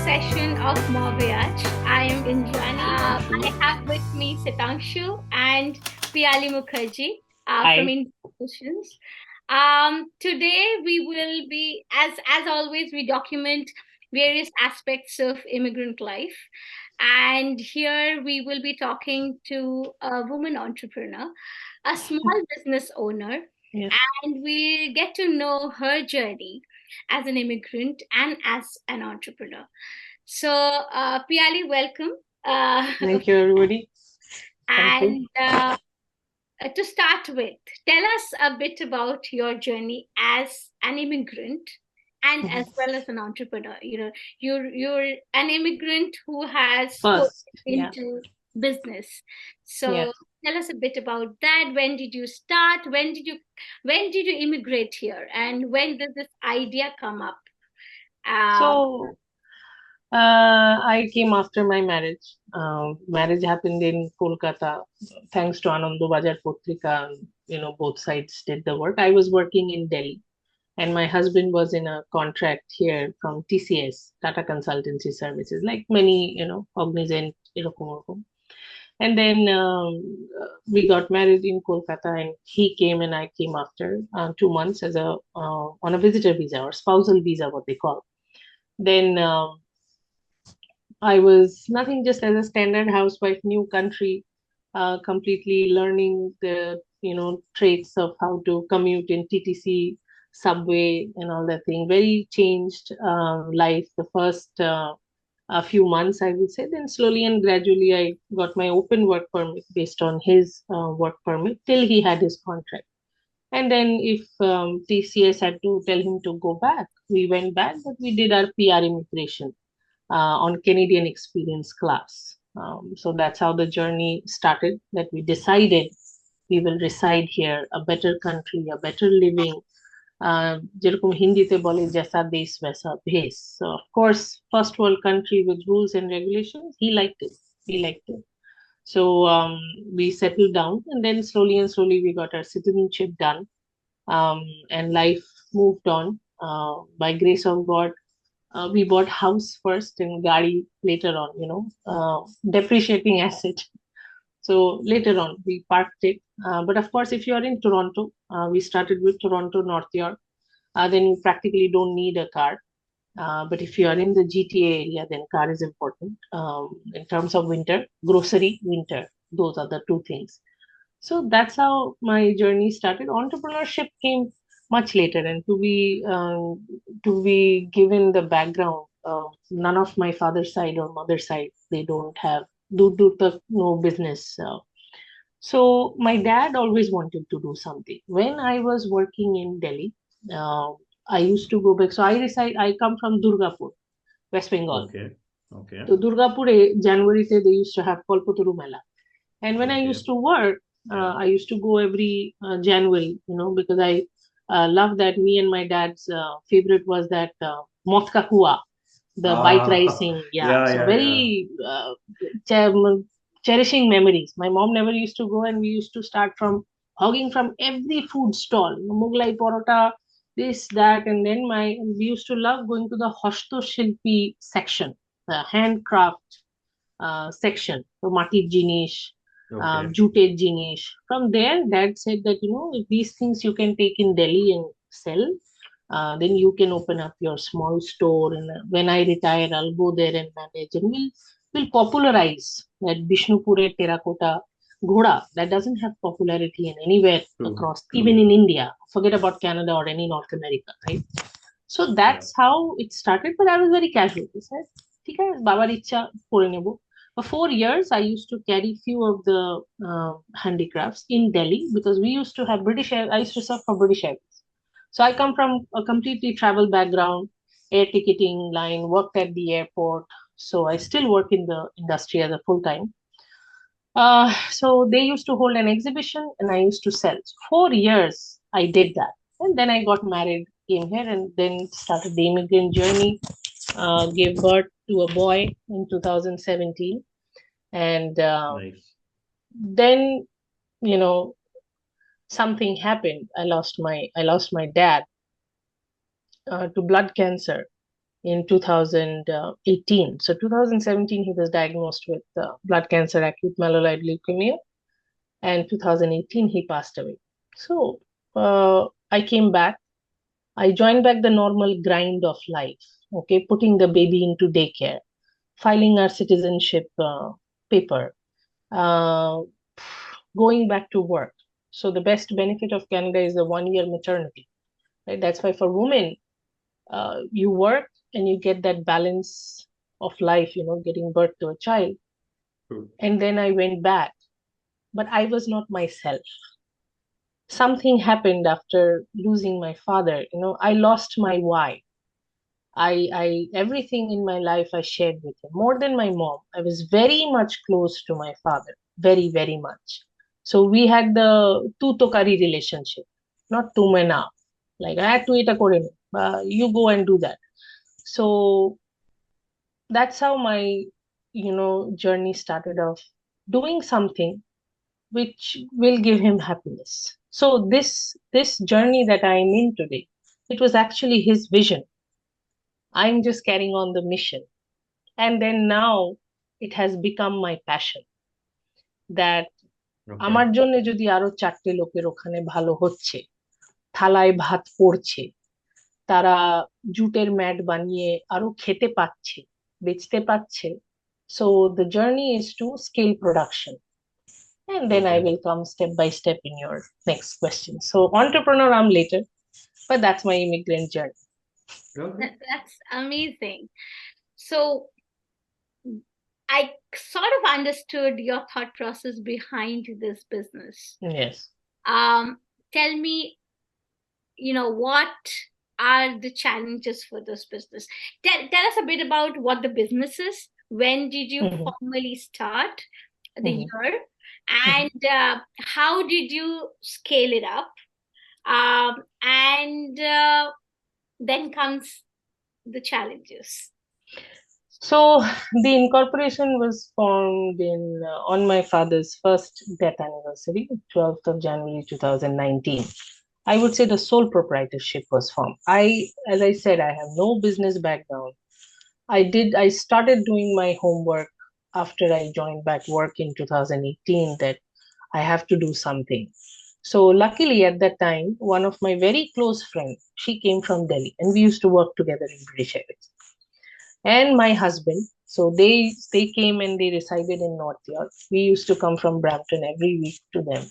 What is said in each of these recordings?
session of Mobiyaj. I am Indrani. I have with me Sitanshu and Piyali Mukherjee from Hi. Indian Solutions. Today we will be, as always, we document various aspects of immigrant life. And here we will be talking to a woman entrepreneur, a small business owner, Yes. and we'll get to know her journey as an immigrant and as an entrepreneur. So, Piyali, welcome. Uh, Thank you, everybody. Thank you. and To start with, tell us a bit about your journey as an immigrant and as Mhm. well as an entrepreneur. You're an immigrant who has put First, yeah, into business. yes. So tell us a bit about that. When did you start? When did you immigrate here? And when did this idea come up? Um, So, I came after my marriage. Marriage happened in Kolkata, thanks to Anando Bajar Potrika. Both sides did the work. I was working in Delhi, and my husband was in a contract here from TCS, Tata Consultancy Services, like many, cognizant, এরকম. And then we got married in Kolkata, and he came and I came after 2 months as a on a visitor visa or spousal visa, what they call. Then I was nothing, just as a standard housewife, new country, completely learning the traits of how to commute in TTC, subway, and all that thing. Very changed life. The first a few months, I would say. Then slowly and gradually, I got my open work permit based on his work permit till he had his contract. And then if TCS had to tell him to go back, we went back, but we did our PR immigration on Canadian experience class. So that's how the journey started, that we decided we will reside here, a better country, a better living, যেরকম হিন্দিতে বলে জেসা দেশ VESA ভেস. So of course, first world country with rules and regulations, he liked it. So we settled down, and then slowly and slowly we got our citizenship done, um, and life moved on. By grace of God, we bought house first and gari later on, depreciating asset. So later on, we parked it. But of course, if you are in Toronto, we started with Toronto, North York, then you practically don't need a car. But if you are in the GTA area, then car is important. In terms of winter, grocery, winter, those are the two things. So that's how my journey started. Entrepreneurship came much later, and to be given the background, none of my father's side or mother's side, they don't have do the no business. So my dad always wanted to do something. When I was working in Delhi, uh, I used to go back. So I come from Durgapur, West Bengal. Okay. Okay. So Durgapur, January they used to have Kalpataru Mela. And when I Okay. used to work, Yeah. I used to go every January, because I love that. Me and my dad's favorite was that Mothka Kua, the bike Ah, racing. Yeah, yeah, so yeah, yeah. very cherishing memories. My mom never used to go, and we used to start from hogging from every food stall, Mughlai porota, this, that, and then we used to love going to the Hosto Shilpi section, the handcraft section, তো মাটির জিনিস, Okay. জুটের জিনিস. From there, dad said that, if these things you can take in Delhi and sell, then you can open up your small store. And when I retire, I'll go there and manage. And we'll popularize that Bishnupure terracotta ghoda that doesn't have popularity in anywhere True. across, even True. in India. Forget about Canada or any North America, right? So Yeah. that's how it started. But I was very casual. I said, ঠিক আছে বাবার ইচ্ছা করে নেব. For 4 years, I used to carry few of the handicrafts in Delhi because we used to have I used to serve for British Airways. So I come from a completely travel background, air ticketing line, worked at the airport. So I still work in the industry as a full time. So they used to hold an exhibition and I used to sell. So 4 years I did that. And then I got married, came here, and then started the immigrant journey. Gave birth to a boy in 2017. And Nice. then, you know, something happened. I lost my dad to blood cancer. in 2018. So 2017, he was diagnosed with blood cancer, acute myeloid leukemia, and 2018, he passed away. So I came back. I joined back the normal grind of life, okay, putting the baby into daycare, filing our citizenship paper, uh, going back to work. So the best benefit of Canada is the 1 year maternity, right? That's why for women, you work and you get that balance of life, getting birth to a child. True. And then I went back, but I was not myself. Something happened after losing my father. I lost my why. I everything in my life I shared with him more than my mom. I was very much close to my father, very, very much. So we had the tu tokari relationship, not tu main na. Like I had to eat a Korean. You go and do that. So that's how my journey started off, doing something which will give him happiness. So this journey that I am in today, it was actually his vision. I'm just carrying on the mission. And then now it has become my passion that Okay. আমার জন্য যদি আরো 4টে লোকের ওখানে ভালো হচ্ছে, থালায় ভাত পড়ছে, তারা জুটের ম্যাট বানিয়ে আরো খেতে পাচ্ছে, বেচতে পাচ্ছে. So the journey is to scale production. And then I Okay. will come step by step in your next question. So entrepreneur, I'm later, but that's my immigrant journey. Okay. That's amazing. So I sort of understood your thought process behind this business. Yes. Tell me, what are the challenges for this business? Tell us a bit about what the business is. When did you formally start the year? And how did you scale it up? And then comes the challenges. So the incorporation was formed on my father's first death anniversary, 12th of January 2019. I would say the sole proprietorship was formed. As I said, I have no business background. I started doing my homework after I joined back work in 2018 that I have to do something. So luckily at that time, one of my very close friends, she came from Delhi and we used to work together in British Airways. And my husband, so they came and they resided in North York. We used to come from Brampton every week to them.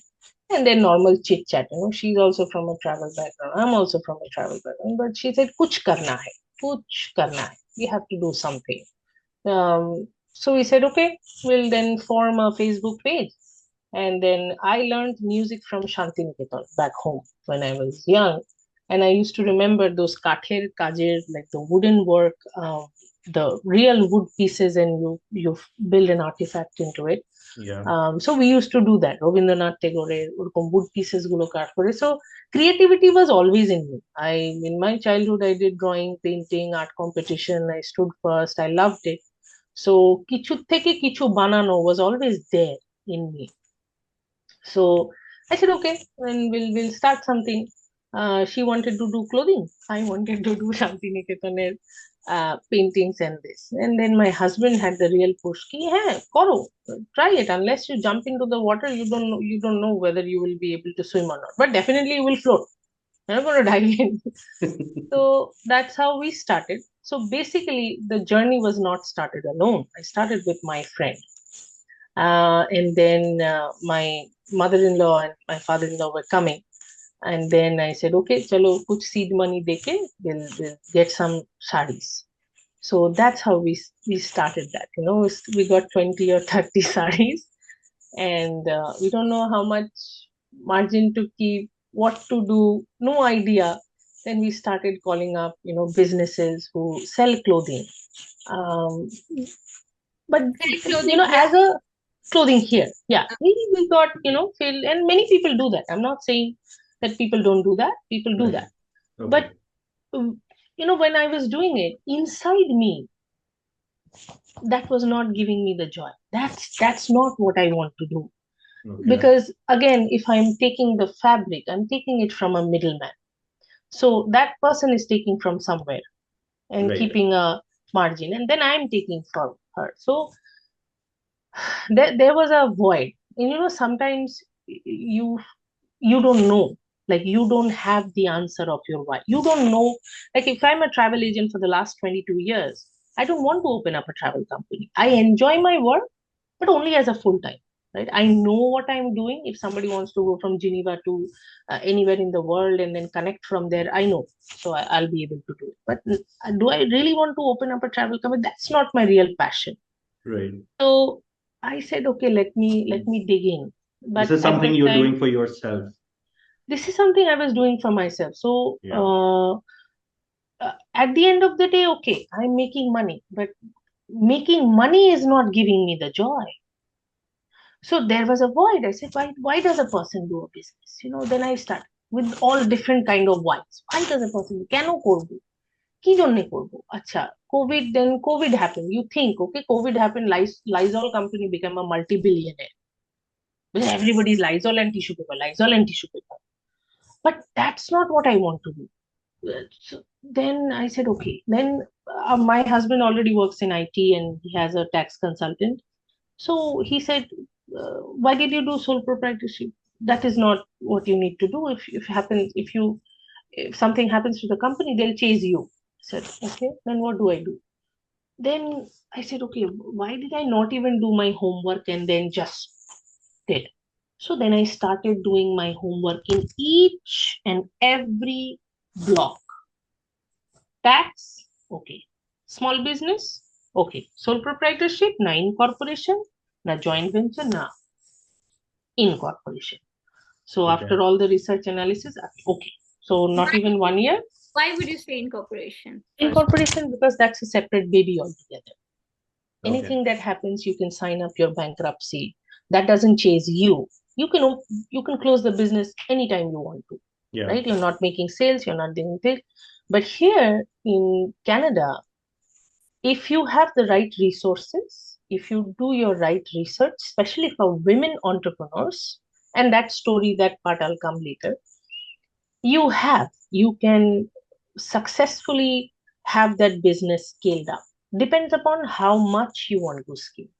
And then normal chit chat, she's also from a travel background. I'm also from a travel background. But she said, Kuch karna hai, kuch karna hai. We have to do something. So we said, okay, we'll then form a Facebook page. And then I learned music from Shantiniketan back home when I was young. And I used to remember those kather kajer, like the wooden work, the real wood pieces, and you build an artifact into it. Yeah. So we used to do that. Rabindranath Tagore, wood pieces gulo কাট করে. So creativity was always in me. In my childhood, I did drawing, painting, art competition. I stood first. I loved it. So কিছু থেকে কিছু বানানো was always there in me. So I said, okay, and we'll start something. She wanted to do clothing. I wanted to do Shantiniketan's paintings and this. And then my husband had the real push. Ki, hey, koro, try it. Unless you jump into the water, you don't know whether you will be able to swim or not. But definitely you will float. You're not going to dive in. So that's how we started. So basically, the journey was not started alone. I started with my friend. And then my mother-in-law and my father-in-law were coming. And then I said, okay, chalo, kuch seed money deke, we'll get some saris. So that's how we started that. We got 20 or 30 saris, and we don't know how much margin to keep, what to do, no idea. Then we started calling up, businesses who sell clothing. But Clothing, as a clothing here, yeah, we got feel, and many people do that. I'm not saying that people don't do that. People do Right. that. Okay. But when I was doing it inside me, that was not giving me the joy. That's not what I want to do. Okay. Because again, if I'm taking the fabric, I'm taking it from a middleman. So that person is taking from somewhere. and Right. keeping a margin, and then I'm taking for her. So there was a void. And sometimes you don't know, like you don't have the answer of your why. You don't know, like if I'm a travel agent for the last 22 years, I don't want to open up a travel company. I enjoy my work, but only as a full time, right? I know what I'm doing. If somebody wants to go from Geneva to anywhere in the world and then connect from there, I know. So I'll be able to do it. But do I really want to open up a travel company? That's not my real passion. Right. So I said, okay, let me dig in. But This is at something that you're time, doing for yourself. this is something I was doing for myself. So Yeah. at the end of the day, okay, I'm making money, but making money is not giving me the joy. So there was a void. I said, why does a person do a business? Then I start with all different kind of whys. Why does a person do? কেন করবো? কি জন্যে করবো? আচ্ছা, COVID happened. You think, okay, COVID happened, Lysol company became a multi-billionaire. Because everybody's Lysol and tissue paper, Lysol and tissue paper. But that's not what I want to do. So then I said, okay. Then my husband already works in IT and he has a tax consultant. So he said, why did you do sole proprietorship? That is not what you need to do. If something happens to the company, they'll chase you. I said, okay, then what do I do? Then I said, okay, why did I not even do my homework and then just did? So then I started doing my homework in each and every block. Tax, okay. Small business, okay. Sole proprietorship, na incorporation, na joint venture, na incorporation. So Okay. after all the research analysis, okay. So not Why even 1 year. Why would you say incorporation? Incorporation, because that's a separate baby altogether. Okay. Anything that happens, you can sign up your bankruptcy. That doesn't chase you. You can close the business anytime you want to. Yeah. Right? You're not making sales, you're not doing things. But here in Canada, if you have the right resources, if you do your right research, especially for women entrepreneurs, and that story, that part I'll come later, you can successfully have that business scaled up. Depends upon how much you want to scale.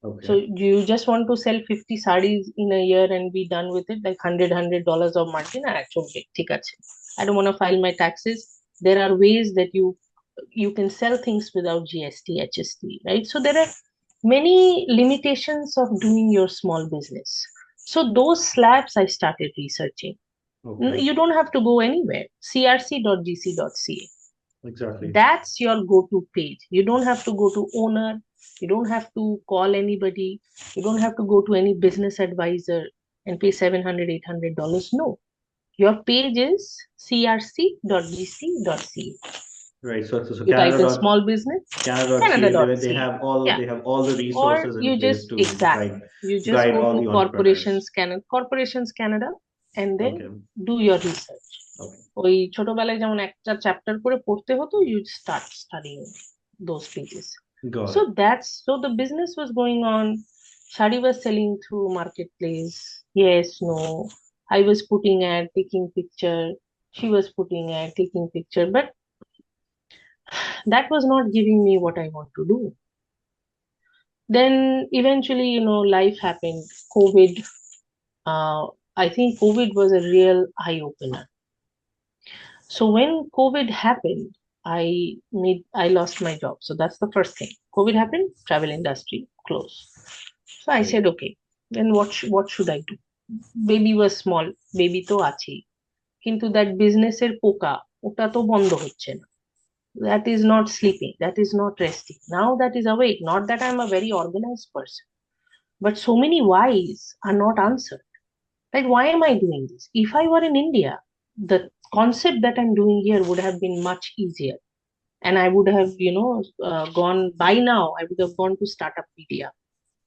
Okay. So do you just want to sell 50 sarees in a year and be done with it, like $100 of margin? Actually, I don't want to file my taxes. There are ways that you can sell things without GST, HST, right? So there are many limitations of doing your small business. So those slabs I started researching. Okay. You don't have to go anywhere. crc.gc.ca. Exactly. That's your go-to page. You don't have to go to owner. You don't have to call anybody. You don't have to go to any business advisor and pay $700, $800. No. Your page is crc.gc.ca. Right. So You type in Canada small business, Canada.ca, they Canada.ca. have all Yeah. they have all the Or resources in you place just, to exactly, guide you just guide go all to the entrepreneurs. Corporations Canada, and then Okay. do your research. Okay. ওই ছোটবেলায় যেমন একটা chapter করে পড়তে হতো, you start studying those pages. Got So it. the business was going on. Shadi was selling through marketplace. Yes, no. I was putting ad, taking picture. She was putting ad, taking picture. But that was not giving me what I want to do. Then eventually, life happened. COVID. I think COVID was a real eye opener. So when COVID happened, I lost my job. So that's the first thing. COVID happened, travel industry closed. So I Right. said, okay, then what should I do? Baby was small, baby to আছেই, কিন্তু that business এর পোকা ওটা তো বন্ধ হচ্ছে না. That is not sleeping, that is not resting. Now that is awake. Not that I'm a very organized person, but so many whys are not answered. Like, why am I doing this? If I were in India, the concept that I'm doing here would have been much easier. And I would have, gone by now, I would have gone to Startuppedia.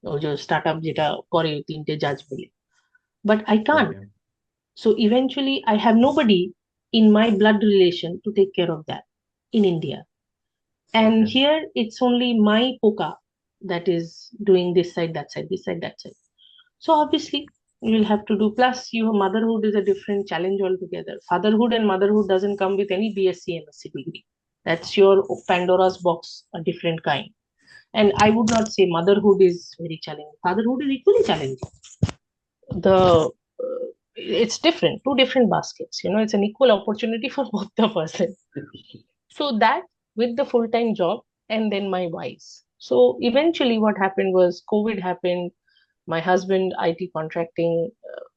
Or just startup jeta kore tinte judge bole. But I can't. Okay. So eventually I have nobody in my blood relation to take care of that in India. And Okay. here it's only my poka that is doing this side, that side, this side, that side. So obviously you will have to do. Plus, your motherhood is a different challenge altogether. Fatherhood and motherhood doesn't come with any BSc MSc degree. That's your Pandora's box, a different kind. And I would not say motherhood is very challenging. Fatherhood is equally challenging. It's different, two different baskets. It's an equal opportunity for both the person. So that with the full-time job and then my wives. So eventually, what happened was COVID happened. My husband, IT contracting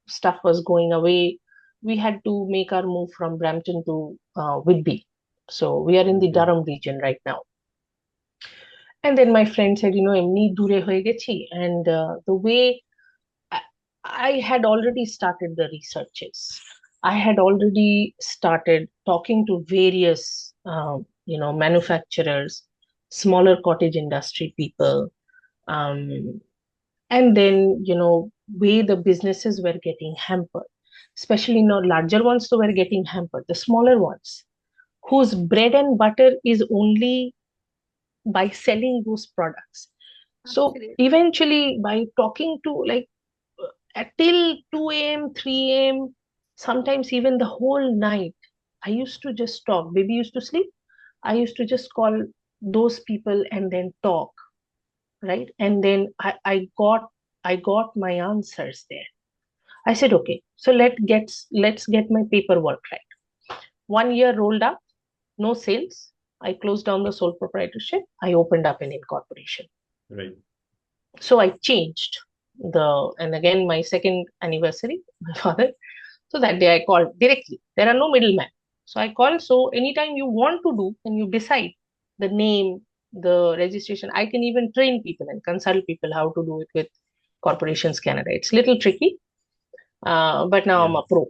stuff was going away. We had to make our move from Brampton to Whitby. So we are in the Okay. Durham region right now. And then my friend said, এমনি দূরে হয়ে গেছি. And the way I, I had already started the researches. I had already started talking to various, manufacturers, smaller cottage industry people, um, and then, way the businesses were getting hampered, especially not larger ones, so were getting hampered. The smaller ones, whose bread and butter is only by selling those products. So Absolutely. eventually, by talking to like till 2 a.m., 3 a.m., sometimes even the whole night, I used to just talk. Baby used to sleep. I used to just call those people and then talk, right? And then I got my answers there. I said, okay, so let's get my paperwork right. 1 year rolled up, no sales. I closed down the sole proprietorship. I opened up an incorporation. Right. So I changed and again, my second anniversary, my father. So that day I called directly. There are no middlemen. So I called. So anytime you want to do and you decide the name, the registration, I can even train people and consult people how to do it with Corporations Canada. It's a little tricky, but now I'm Yeah. a pro.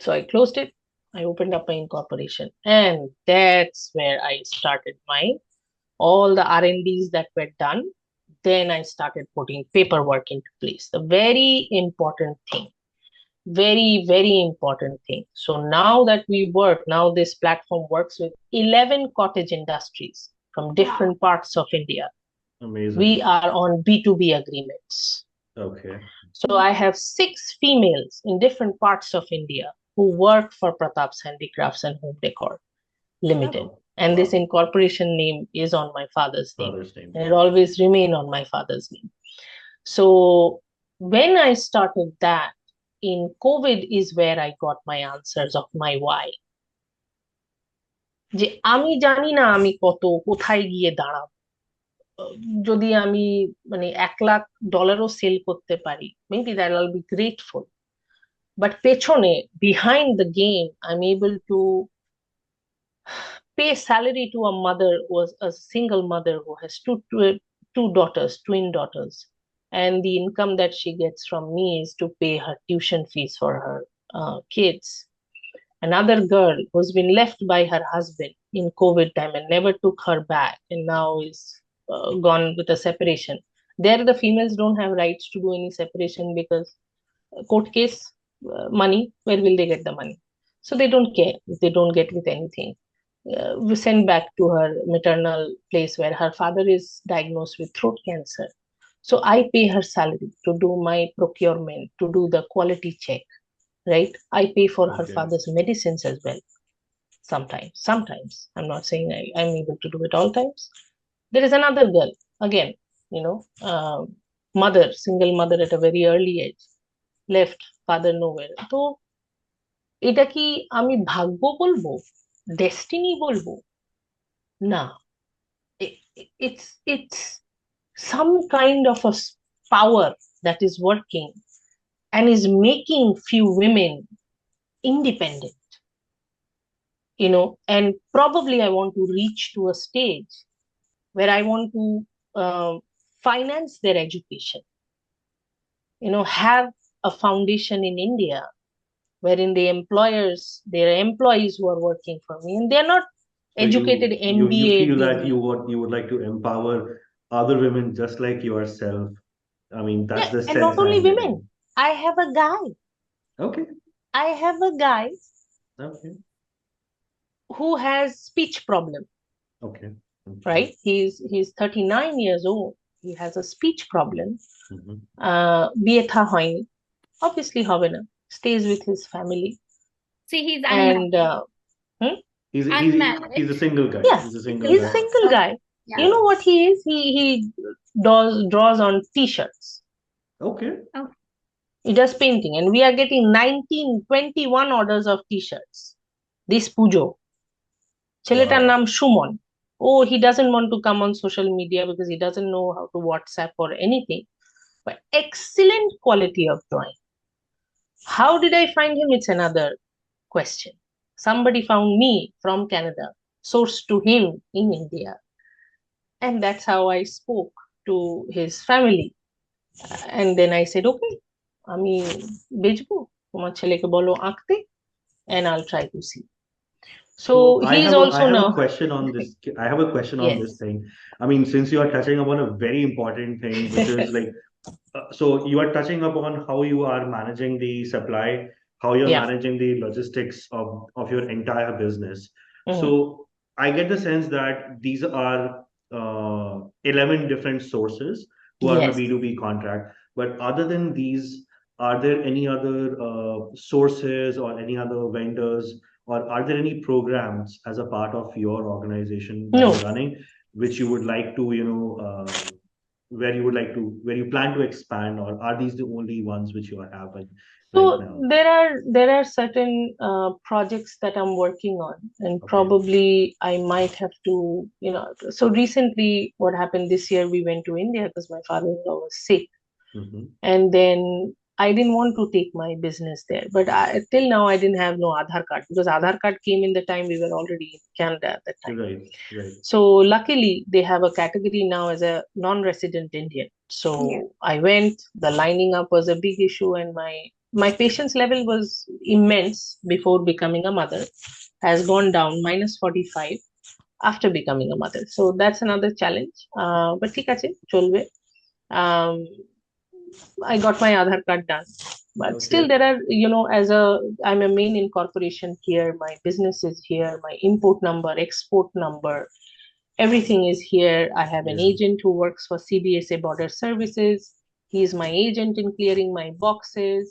So I closed it. I opened up my incorporation, and that's where I started all the R&Ds that were done. Then I started putting paperwork into place. The very important thing, very, very important thing. So now that now this platform works with 11 cottage industries from different parts of India. Amazing. We are on B2B agreements. Okay. So I have 6 females in different parts of India who work for Pratap's Handicrafts and Home Decor Limited. Oh, And wow. this incorporation name is on my father's name. Father's name. And it always remain on my father's name. So when I started that, in COVID is where I got my answers of my why. যে আমি জানি না আমি কোথায় গিয়ে দাঁড়াবো। যদি আমি মানে $1 লাখ সেল করতে পারি, maybe that I'll be grateful. But পেছনে, behind the game, I'm able to pay salary to a mother who was a single mother who has two daughters, twin daughters, and the income that she gets from me is to pay her tuition fees for her kids. Another girl who's been left by her husband in COVID time and never took her back, and now is gone with a separation. There, the females don't have rights to do any separation because court case, money, where will they get the money? So they don't care if they don't get with anything. We send back to her maternal place where her father is diagnosed with throat cancer. So I pay her salary to do my procurement, to do the quality check, right? I pay for her Okay. father's medicines as well. Sometimes. I'm not saying I'm able to do it all times. There is another girl, again, single mother at a very early age, left father nowhere. তো এটা কি আমি ভাগ্য বলবো, destiny বলবো? না, it's some kind of a power that is working and is making few women independent, and probably I want to reach to a stage where I want to finance their education, have a foundation in India wherein their employees who are working for me, and they're not So educated you MBA feel that degree. you would like to empower other women just like yourself. I mean, that's Yeah, the and sense not only I'm women. getting. I have a guy. Okay. I have a guy Okay. who has speech problem, Okay. Okay. right? He's 39 years old. He has a speech problem. Mhm. বিয়ে থা হয়নি, obviously হবে না, stays with his family. See, he's And unmarried. hmm? He's a Unmarried. single guy. Yeah, He's a single he's a guy. single Okay. guy. Yeah. You know what he is? He draws on t-shirts. Okay. He does painting, and we are getting 19, 21 orders of t-shirts. This Pujo. ছেলেটার Wow. নাম Suman. Oh, he doesn't want to come on social media because he doesn't know how to WhatsApp or anything. But excellent quality of drawing. How did I find him? It's another question. Somebody found me from Canada, sourced to him in India. And that's how I spoke to his family. And then I said, okay, আমি বেচবো, তোমার ছেলেকে বলো আঁকতে, and I'll try to see. So he's I also have now. a question on this. I have a question on this Yes. thing. I mean, since you are touching upon a very important thing, which is like, so you are touching upon how you are managing the supply, how you're Yeah. managing the logistics of your entire business. Mhm. So I get the sense that these are 11 different sources who are on a Yes. B2B contract. But other than these, are there any other sources or any other vendors, or are there any programs as a part of your organization that No. you're running, which you would like to, where you would like to, where you plan to expand, or are these the only ones which you are having right So now? there are certain projects that I'm working on, and Okay. probably I might have to, So recently, what happened this year, we went to India because my father-in-law was sick, Mhm. and then I didn't want to take my business there. But till now, I didn't have no Aadhaar card because Aadhaar card came in the time we were already in Canada at that time. Right, right. So luckily, they have a category now as a non-resident Indian. So Yeah. I went. The lining up was a big issue, and my patience level was immense before becoming a mother. Has gone down -45 after becoming a mother. So that's another challenge. But ঠিক আছে, চলবে. Um, I got my Aadhaar card done. But still, Okay. there are, I'm a main incorporation here. My business is here. My import number, export number, everything is here. I have an Yeah. agent who works for CBSA Border Services. He is my agent in clearing my boxes,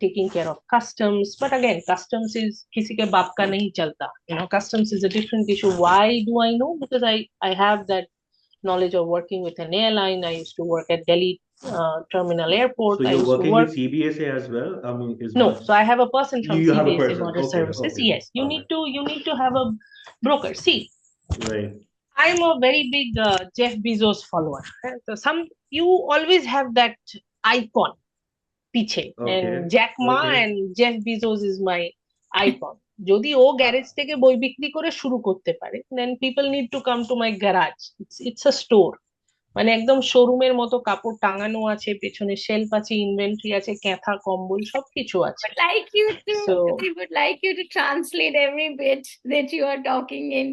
taking care of customs. But again, customs is kisi ke baap ka nahi chalta. Customs is a different issue. Why do I know? Because I have that knowledge of working with an airline. I used to work at Delhi Terminal Airport. So I you're used to working work. with CBSA as well? I mean, is No, what so I have a person from you have a CBSA person. Border Okay, Services. okay. Yes, you All need right. to have a broker. See, Right. I'm a very big Jeff Bezos follower. So you always have that icon, piche, Okay. and Jack Ma Okay. and Jeff Bezos is my icon. যদি ও garage থেকে বই বিক্রি করে শুরু করতে পারে, then people need to come to my garage. It's a store. মানে একদম শোরুমের মতো কাপড় টাঙানো আছে, পেছনে শেলফ আছে, ইনভেন্টরি আছে, ক্যাথা কম্বল সবকিছু আছে। Would like you to, So we would like you to translate every bit that you are talking in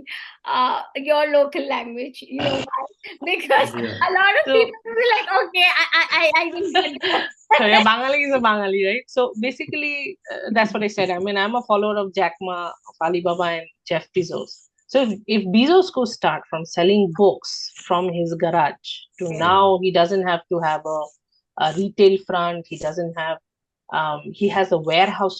your local language. You know why? Because Yeah. a lot of So- people will be like, okay, I didn't get that. so yeah, Bangali is a Bangali, right? So basically, that's what I said. I mean, I'm a follower of Jack Ma, of Alibaba, and Jeff Bezos. So if Bezos could start from selling books from his garage to Yeah. now, he doesn't have to have a retail front. He doesn't have. He has a warehouse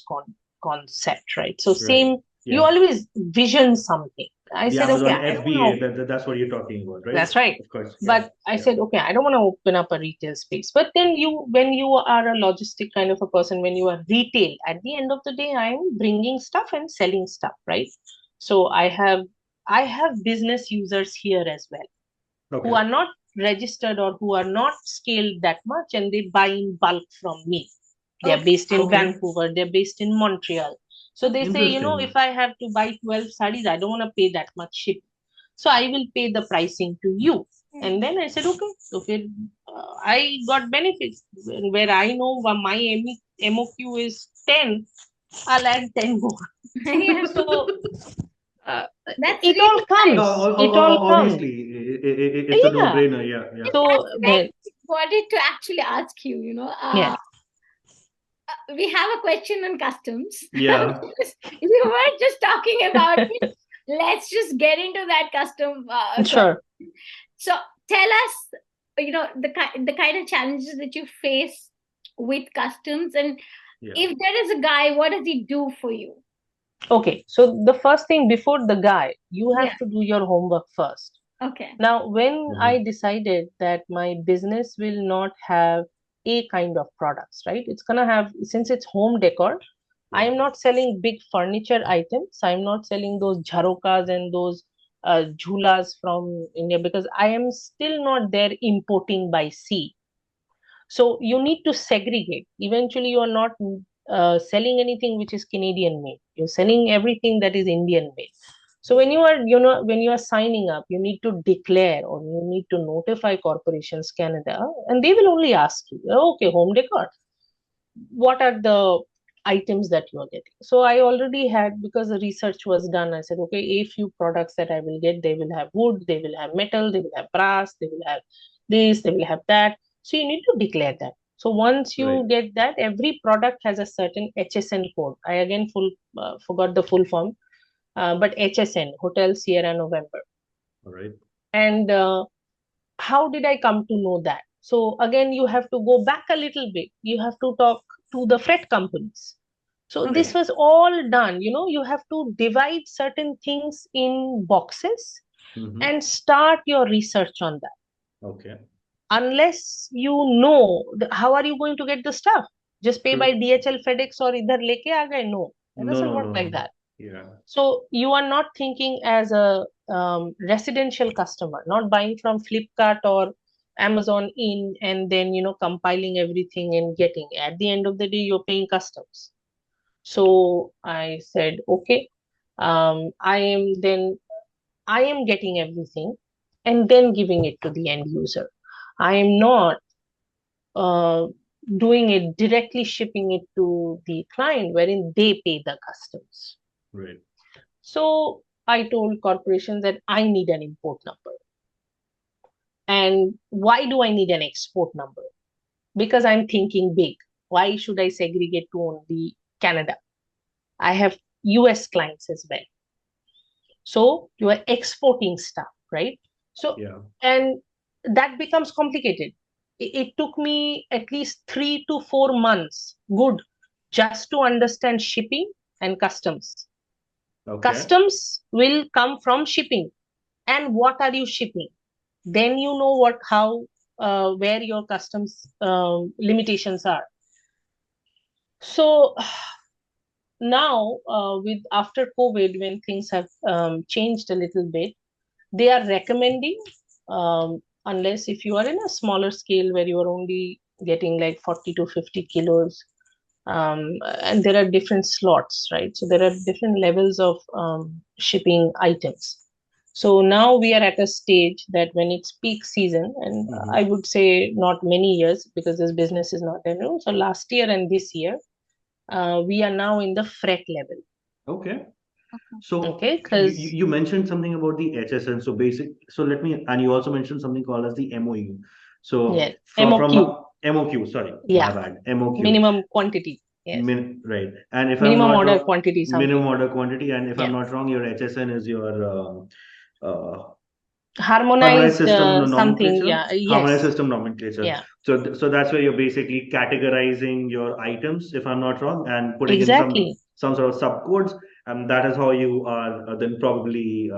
concept, right? So Right. same. You Yeah. always vision something. I The said, Amazon okay, I don't FBA, know. that's what you're talking about, right? That's right. Of course. But Yeah. I Yeah. said, okay, I don't want to open up a retail space. But then when you are a logistic kind of a person, when you are retail, at the end of the day, I'm bringing stuff and selling stuff, right? So I have business users here as well who Okay. are not registered or who are not scaled that much, and they buy in bulk from me. They're Okay. based in Okay. Vancouver, they're based in Montreal. So they say, Interesting. if I have to buy 12 sarees, I don't want to pay that much ship. So I will pay the pricing to you. And then I said, okay, so I got benefits where I know my MOQ is 10, I'll add 10 more. Yeah. So That's it all really comes. nice. It all comes. Obviously, it's a Yeah. no-brainer. Yeah. Yeah. So I wanted to actually ask you, yeah. we have a question on customs. Yeah. We were just talking about it. Let's just get into that custom. Sure. So tell us, the kind of challenges that you face with customs, and Yeah. if there is a guy, what does he do for you? Okay, so the first thing before the guy, you have Yeah. to do your homework first. Okay. Now, when I Mhm. decided that my business will not have a kind of products, right? It's gonna have, since it's home decor, I Yeah. am not selling big furniture items. I'm not selling those jharokas and those jhulas from India because I am still not there importing by sea. So you need to segregate. Eventually, you are not selling anything which is Canadian made. You're selling everything that is Indian made. So when when you are signing up, you need to declare or you need to notify Corporations Canada, and they will only ask you, okay, home decor, what are the items that you are getting. So I already had, because the research was done, I said, okay, a few products that I will get, they will have wood, they will have metal, they will have brass, they will have this, they will have that. So you need to declare that. So once Right. you get that, every product has a certain HSN code. I again forgot the full form, but HSN, Hotel Sierra November. All right. And how did I come to know that? So again, you have to go back a little bit. You have to talk to the freight companies. So this Okay. was all done. You have to divide certain things in boxes Mm-hmm. and start your research on that. Okay. Unless you know, how are you going to get the stuff? Just pay by True. DHL, FedEx, or idhar leke aa gaye? No, it No, doesn't no, work no, like no. that. Yeah. So you are not thinking as a residential customer, not buying from Flipkart or Amazon in and then compiling everything and getting. At the end of the day, you're paying customs. So I said, okay, I am getting everything and then giving it to the end user. I am not uh, doing it directly, shipping it to the client, wherein they pay the customs. Right. So I told corporations that I need an import number. And why do I need an export number? Because I'm thinking big. Why should I segregate to only Canada? I have US clients as well. So you are exporting stuff, right? So, Yeah. and that becomes complicated. It took me at least 3 to 4 months, good, just to understand shipping and customs. Okay. Customs will come from shipping. And what are you shipping? Then you know where your customs limitations are. So now, with after COVID, when things have changed a little bit, they are recommending, unless if you are in a smaller scale where you are only getting like 40 to 50 kilos, and there are different slots, right? So there are different levels of shipping items. So now we are at a stage that when it's peak season, and I Mm-hmm. would say not many years because this business is not new. So last year and this year, we are now in the fret level. Okay. Okay. So Okay, you, because you mentioned something about the HSN. So basic. So let me, and you also mentioned something called as the MOU. So yes, from MOQ, MOQ, sorry, my yeah, bad, MOQ. minimum quantity, yes, Right. And if I'm minimum not order wrong, quantity, something, minimum order quantity. And if I'm yeah, not wrong, your HSN is your harmonized harmonized system something, nomenclature. yeah, Harmonized yes, system nomenclature. yeah, So that's where you're basically categorizing your items, if I'm not wrong, and putting in exactly, some sort of subcodes, and that is how you are then probably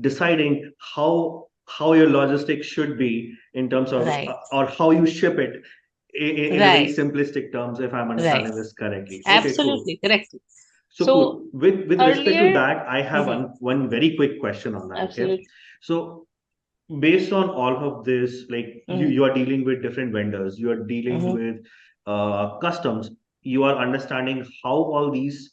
deciding how your logistics should be in terms of right, or how you ship it in a very right, simplistic terms, if I'm right, understanding this correctly. Okay, cool. absolutely correct. So So cool. With respect to earlier, that, I have mhm, one very quick question on that. Okay, absolutely, so based on all of this, like mhm, you are dealing with different vendors, you are dealing mhm, with customs, you are understanding how all these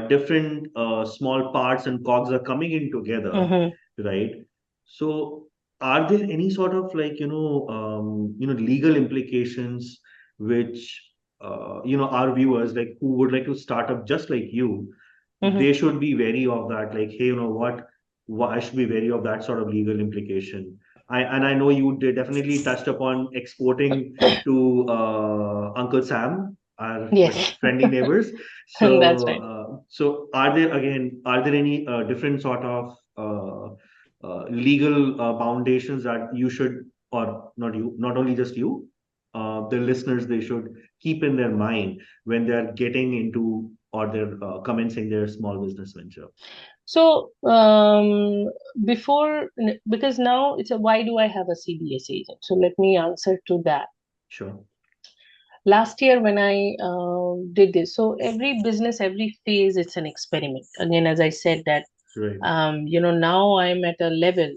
different small parts and cogs are coming in together, mhm, right? So are there any sort of like legal implications which our viewers like who would like to start up just like you, mhm. they should be wary of that, like, hey, you know what, I should be wary of that sort of legal implication. I know you did definitely touched upon exporting to Uncle Sam, our like Yes, friendly neighbors. that's So right. are there any different sort of legal foundations that you should, or not you, not only just you, the listeners, they should keep in their mind when they are getting into or they're commencing their small business venture? So because now it's why do I have a CBS agent? So let me answer to that. Sure. Last year when I did this, so every business, every phase, it's an experiment. Again, as I said that, Right. now I'm at a level,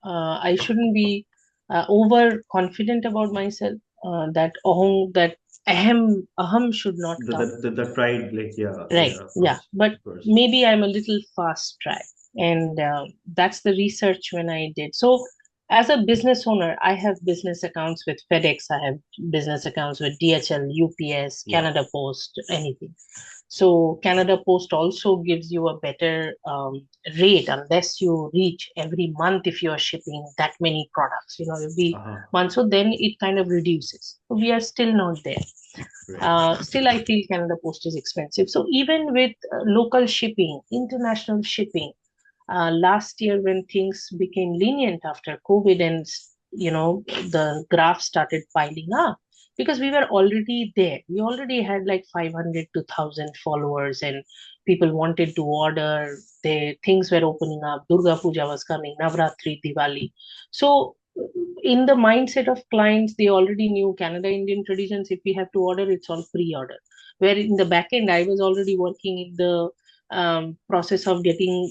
I shouldn't be overconfident about myself. That aham should not come. The pride, like, yeah, Right. yeah, Yeah. But of course. maybe I'm a little fast track. And that's the research when I did. So as a business owner, I have business accounts with FedEx. I have business accounts with DHL, UPS, Yeah. Canada Post, anything. So Canada Post also gives you a better rate unless you reach every month if you are shipping that many products, every month. So then it kind of reduces. So we are still not there. Right. Still, I feel Canada Post is expensive. So even with local shipping, international shipping, last year when things became lenient after COVID and the graph started piling up because we were already there. We already had like 500 to 1,000 followers and people wanted to order. Things were opening up. Durga Puja was coming, Navratri, Diwali. So in the mindset of clients, they already knew Canada Indian traditions. If we have to order, it's on pre-order. Where in the back end, I was already working in the process of getting,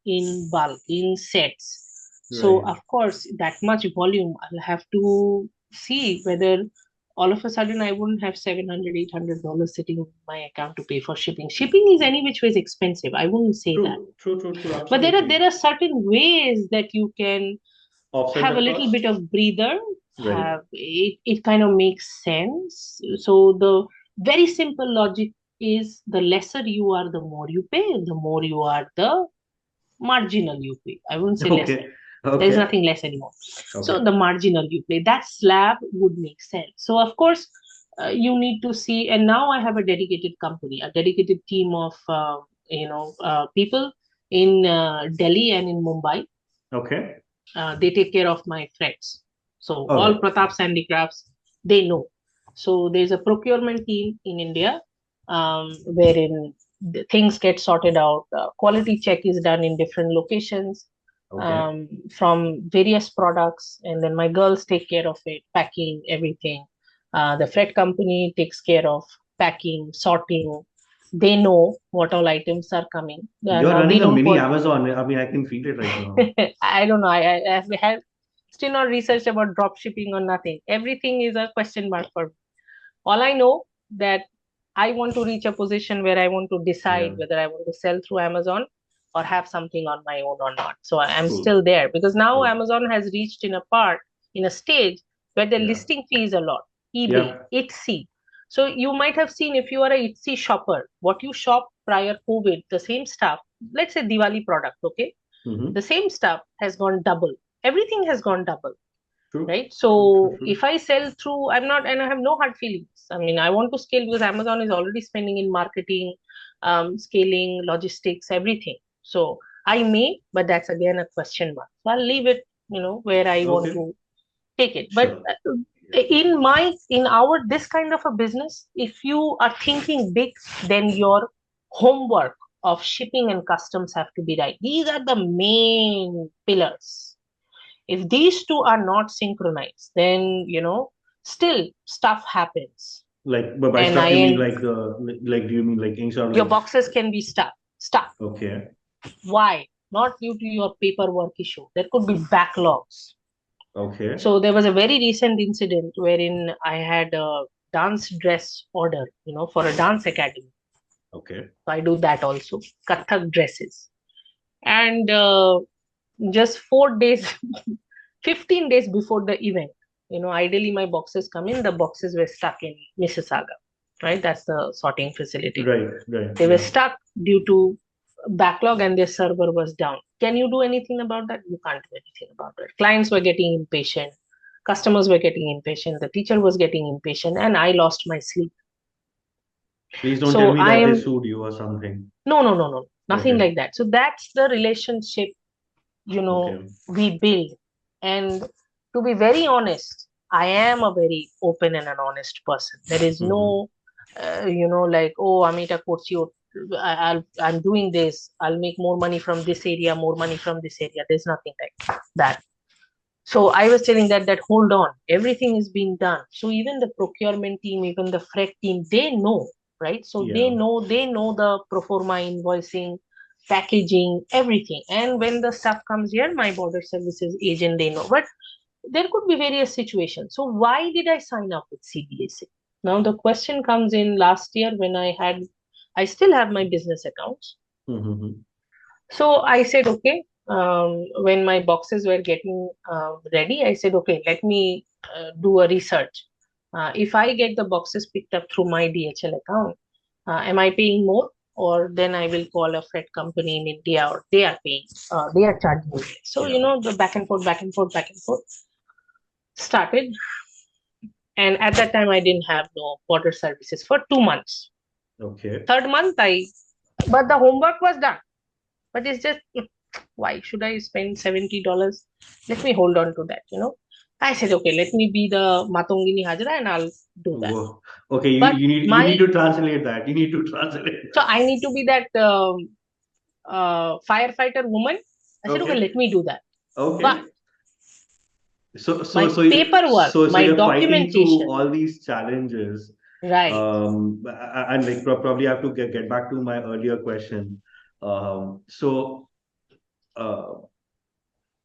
in sets. So Right. of course, that much volume, I'll have to see whether all of a sudden I wouldn't have $700, $800 sitting in my account to pay for shipping. Shipping is any which way is expensive. I wouldn't say that. True, But there absolutely. are certain ways that you can Offset have a that little cost. bit of breather. Right. It kind of makes sense. So the very simple logic is the lesser you are, the more you pay. The more you are, the marginal you pay. I wouldn't say lesser. Okay. There's Okay. nothing less anymore. So Okay. the marginal you pay, that slab would make sense. So of course, you need to see. And now I have a dedicated company, a dedicated team of people in Delhi and in Mumbai. Okay. They take care of my friends. So All all right. Pratap's handicrafts, they know. So there's a procurement team in India wherein things get sorted out. Quality check is done in different locations Okay. from various products, and then my girls take care of it, packing everything. The freight company takes care of packing, sorting. They know what all items are coming. You're Now we running a don't mini put. Amazon. I mean, I can feel it right now. I don't know. I have still not researched about drop shipping or nothing. Everything is a question mark for me. All I know that I want to reach a position where I want to decide Yeah. whether I want to sell through Amazon or have something on my own or not. So I'm Cool. still there because now Cool. Amazon has reached in a stage where the Yeah. listing fee is a lot. eBay, Yeah. Etsy. So you might have seen if you are a Etsy shopper, what you shop prior COVID, the same stuff, let's say Diwali product, okay? Mm-hmm. The same stuff has gone double. Everything has gone double, True. right? True. So if I sell through, I'm not, and I have no hard feelings. I mean, I want to scale because Amazon is already spending in marketing, scaling, logistics, everything. So I may, but that's again a question mark. So I'll leave it, where I want Okay. to take it. But Sure. in our this kind of a business, if you are thinking big, then your homework of shipping and customs have to be right. These are the main pillars. If these two are not synchronized, then still stuff happens. Like, but by And stuff I you mean end like do you mean like instead of your like boxes can be stuck. okay. Why? Not due to your paperwork issue. There could be backlogs. Okay. So there was a very recent incident wherein I had a dance dress order, for a dance academy. Okay. So I do that also, Kathak dresses. And just 4 days, 15 days before the event, ideally my boxes come in, the boxes were stuck in Mississauga, right? That's the sorting facility. Right. They were Yeah. stuck due to backlog and their server was down. Can you do anything about that? You can't do anything about it. Clients were getting impatient, customers were getting impatient, the teacher was getting impatient, and I lost my sleep. Please don't tell So me I that they am sued you or something. no, nothing Okay. like that. So that's the relationship, Okay. we build. And to be very honest, I am a very open and an honest person. There is Mm-hmm. no like, oh, আমি এটা করছি, I'm doing this, I'll make more money from this area, more money from this area. There's nothing like that. So I was telling that hold on, everything is being done. So even the procurement team, even the freight team, they know, right? So Yeah. they know the pro forma invoicing, packaging, everything. And when the stuff comes here, my border services agent, they know. But there could be various situations. So why did I sign up with CBSA? Now the question comes in last year when I still have my business accounts. Mm-hmm. So I said, okay, when my boxes were getting ready, I said, okay, let me do a research. If I get the boxes picked up through my DHL account, am I paying more? Or then I will call a freight company in India, or they are paying, they are charging me. So, Yeah. the back and forth, started. And at that time, I didn't have no border services for 2 months. Okay. Third month, but the homework was done. But it's just, why should I spend $70? Let me hold on to that. I said, okay, let me be the Matongini Hajra and I'll do that. Whoa. Okay, you, But you need you need to translate that. You need to translate so that. I need to be that firefighter woman. I said, okay, Okay. let me do that. Okay. But So so my so you- paperwork, so so my you're fighting through documentation, all these challenges. right? And like probably I have to get back to my earlier question. So uh,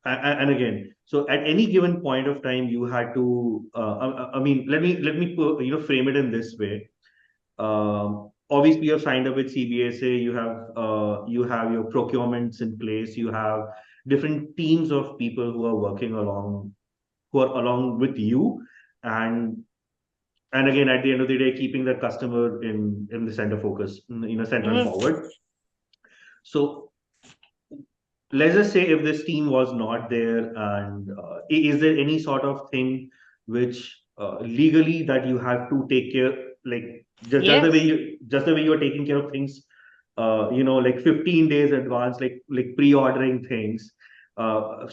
and again, so at any given point of time, you had to. I mean, let me frame it in this way. Obviously, you're signed up with CBSA. You have your procurements in place. You have different teams of people who are working along with you, and and again, at the end of the day, keeping the customer in the center focus, center and Mm, forward. So let's just say if this team was not there, and is there any sort of thing which legally that you have to take care, like just the way yes, you're taking care of things, like 15 days advance, like pre-ordering things.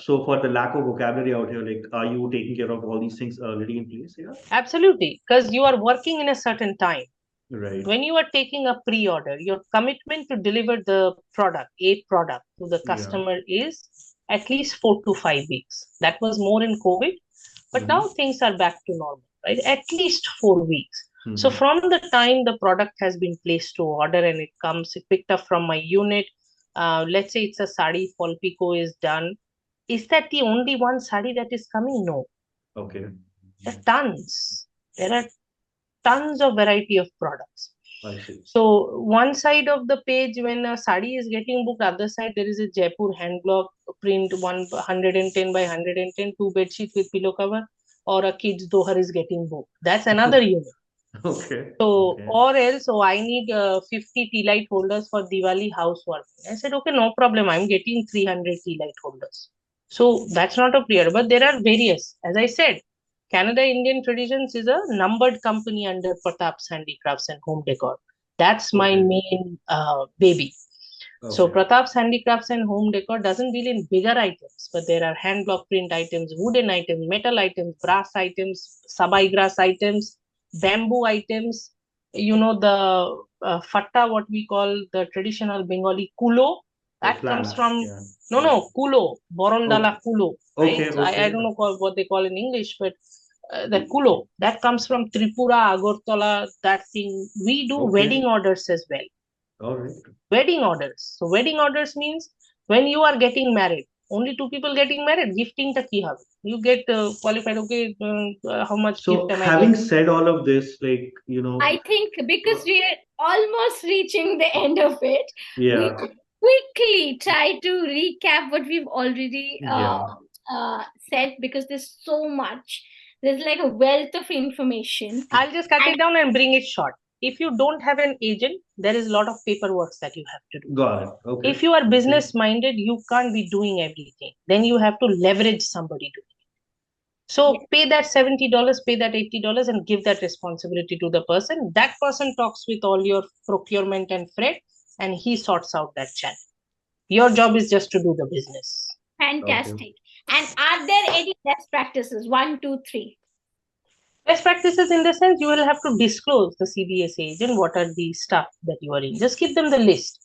So for the lack of vocabulary out here, like, are you taking care of all these things already in place? Yeah. absolutely. Because you are working in a certain time. Right. When you are taking a pre-order, your commitment to deliver a product to the Yeah. customer is at least 4 to 5 weeks. That was more in COVID, but now Mm-hmm. things are back to normal, right? At least 4 weeks. So Mm-hmm. from the time the product has been placed to order and it picked up from my unit, let's say it's a sari, fall pico is done. Is that the only one sari that is coming? No, Okay. there are tons. There are tons of variety of products. I see. So one side of the page, when a sari is getting booked, other side there is a Jaipur hand block print 110 by 110, two bed sheets with pillow cover, or a kid's doher is getting booked. That's another unit. Okay. So Okay. or else, so I need 50 tea light holders for Diwali housework. I said, okay, no problem. I'm getting 300 tea light holders. So that's not a prayer, but there are various. As I said, Canada Indian Traditions is a numbered company under Pratap's Handicrafts and Home Decor. That's my Okay. main baby. So Okay. Pratap's Handicrafts and Home Decor doesn't deal in bigger items, but there are hand block print items, wooden items, metal items, brass items, sabai grass items, bamboo items. The fatta, what we call the traditional Bengali kulo, Oh, that comes planks. from, Yeah. no, Yeah. no, kulo, Okay. borondala kulo, right? Okay. I Okay. don't know what they call in English, but the kulo, that comes from Tripura, Agartala, that thing. We do Okay. wedding orders as well. All right. Wedding orders. So wedding orders means when you are getting married, only two people getting married, gifting ta ki habe. You get qualified, okay, how much gift So am I having getting? said all of this, I think because uh, we are almost reaching the end of it, we yeah, quickly try to recap what we've already yeah, said, because there's so much. There's like a wealth of information. I'll just cut And it down and bring it short. If you don't have an agent, there is a lot of paperwork that you have to do. got it. Okay. If you are Okay. business minded, you can't be doing everything. Then you have to leverage somebody to. yeah, So pay that $70, pay that $80, and give that responsibility to the person. That person talks with all your procurement and freight, and he sorts out that channel. Your job is just to do the business. Okay. fantastic. And are there any best practices? One, two, three. Best practices in the sense you will have to disclose the CBS agent what are the stuff that you are in. Just give them the list,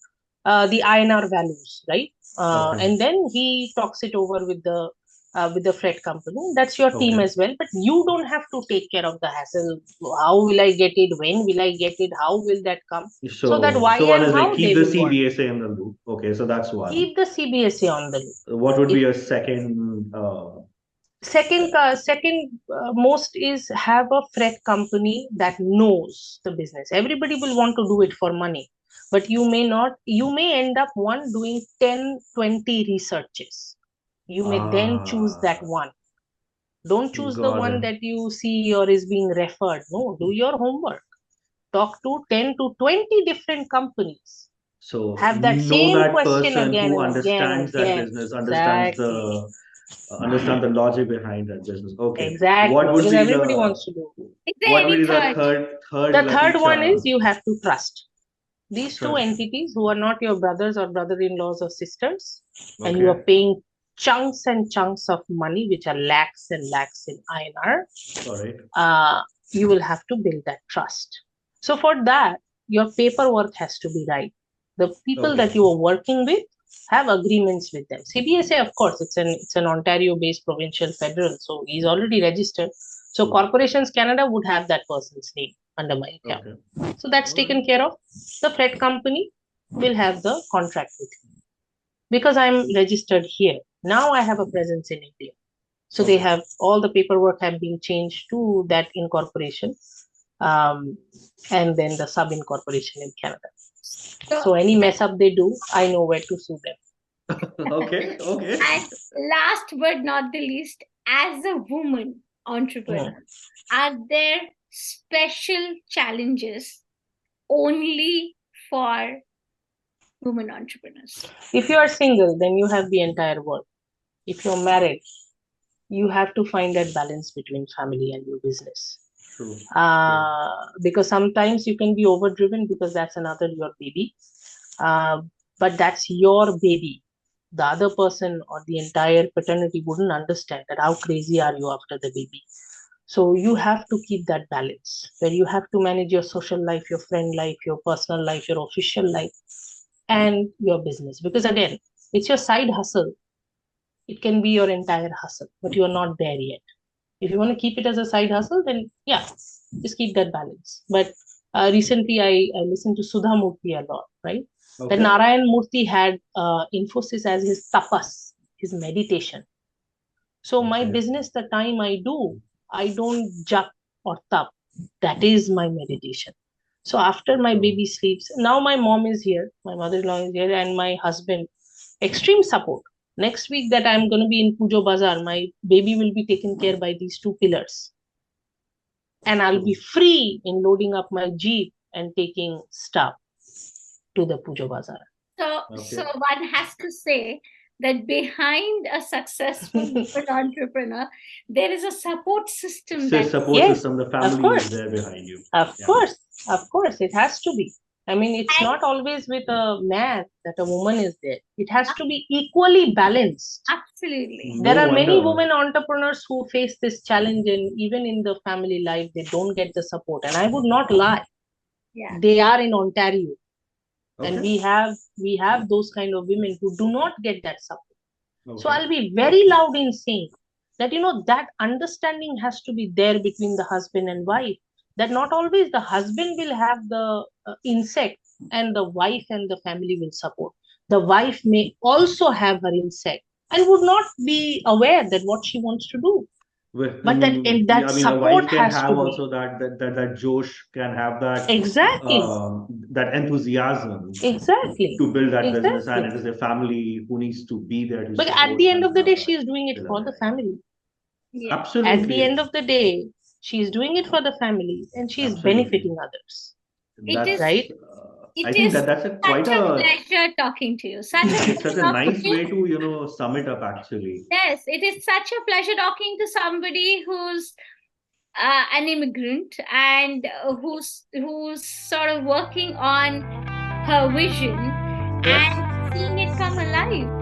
the INR values, right? Okay. And then he talks it over with the freight company. That's your team Okay. as well, but you don't have to take care of the hassle. How will I get it? When will I get it? How will that come? So that why So one and is like how keep they the will work. CBSA in the loop. Okay, so that's one. Keep the CBSA on the loop. What would be If your second? second most is have a freight company that knows the business. Everybody will want to do it for money, but you may not. You may end up one doing 10, 20 researches. You may then choose that Ah, one. Don't choose the got one it. that you see or is being referred. No, do your homework. Talk to 10 to 20 different companies. So Have that know same that question person again who and again and understands that again. business, Exactly. understand the logic behind that business. Okay, Exactly. what would Because be everybody the wants to do. Is there what would any be the third? The third lucky third one is charm? you have to trust. These two Trust. entities who are not your brothers or brother-in-laws or sisters, and you are Okay, paying chunks and chunks of money, which are lakhs and lakhs in INR, all right. you will have to build that trust. So for that, your paperwork has to be right. The people Okay, that you are working with have agreements with them. CBSA, of course, it's an Ontario-based provincial federal, so he's already registered. So Corporations Canada would have that person's name under my account. okay, So that's all right. taken care of. The freight company will have the contract with me because I'm registered here. Now I have a presence in India. So they Okay. have all the paperwork have been changed to that incorporation, um, and then the sub incorporation in Canada. So, So any mess up they do, I know where to sue them. Okay, okay. and last but not the least, as a woman entrepreneur, are there special challenges only for women entrepreneurs? If you are single, then you have the entire world. If you're married, you have to find that balance between family and your business. True. Because sometimes you can be overdriven because that's another your baby. Uh, but that's your baby. The other person or the entire paternity wouldn't understand that how crazy are you after the baby. So you have to keep that balance where you have to manage your social life, your friend life, your personal life, your official life, and your business. Because again, it's your side hustle. It can be your entire hustle, but you are not there yet. If you want to keep it as a side hustle, then yeah, just keep that balance. But recently, I listened to Sudha Murthy a lot, right? That Okay. Narayan Murthy had Infosys as his tapas, his meditation. So my Okay. business, the time I don't jap or tap. That is my meditation. So after my So, baby sleeps, now my mom is here, my mother-in-law is here, and my husband, extreme support. Next week that I'm going to be in Pujo Bazaar, my baby will be taken care by these two pillars. And I'll be true. free in loading up my Jeep and taking stuff to the Pujo Bazaar. So Okay. one has to say that behind a successful woman entrepreneur, there is a support system that Support Yes, system, the of family is course. there behind you. Of Yeah. course, of course, it has to be. I mean, it's and not always with a man that a woman is there. It has to be equally balanced. absolutely. No There are many wonder. women entrepreneurs who face this challenge, and even in the family life, they don't get the support. And I would not lie, Yeah. they are in Ontario, and Okay. we have those kind of women who do not get that support. So Okay. I'll be very loud in saying that that understanding has to be there between the husband and wife. That not always the husband will have the insect and the wife and the family will support. The wife may also have her insect and would not be aware that what she wants to do. But that and Yeah, that I mean, a wife support can has to have be also that Josh, can have exactly, that enthusiasm exactly, to build that business, and exactly. it is a family who needs to be there to But at support the end and of the have day, that she is doing it pillar for the behind. family. Yeah. At the Absolutely, end of the day, she is doing it for the family and she is absolutely. benefiting others, It is That's right? I it think is that that's a quite such a a pleasure talking to you. Such a it's such pleasure a talking nice to you. way to sum it up actually. Yes, it is such a pleasure talking to somebody who's an immigrant and who's sort of working on her vision Yes. and seeing it come alive.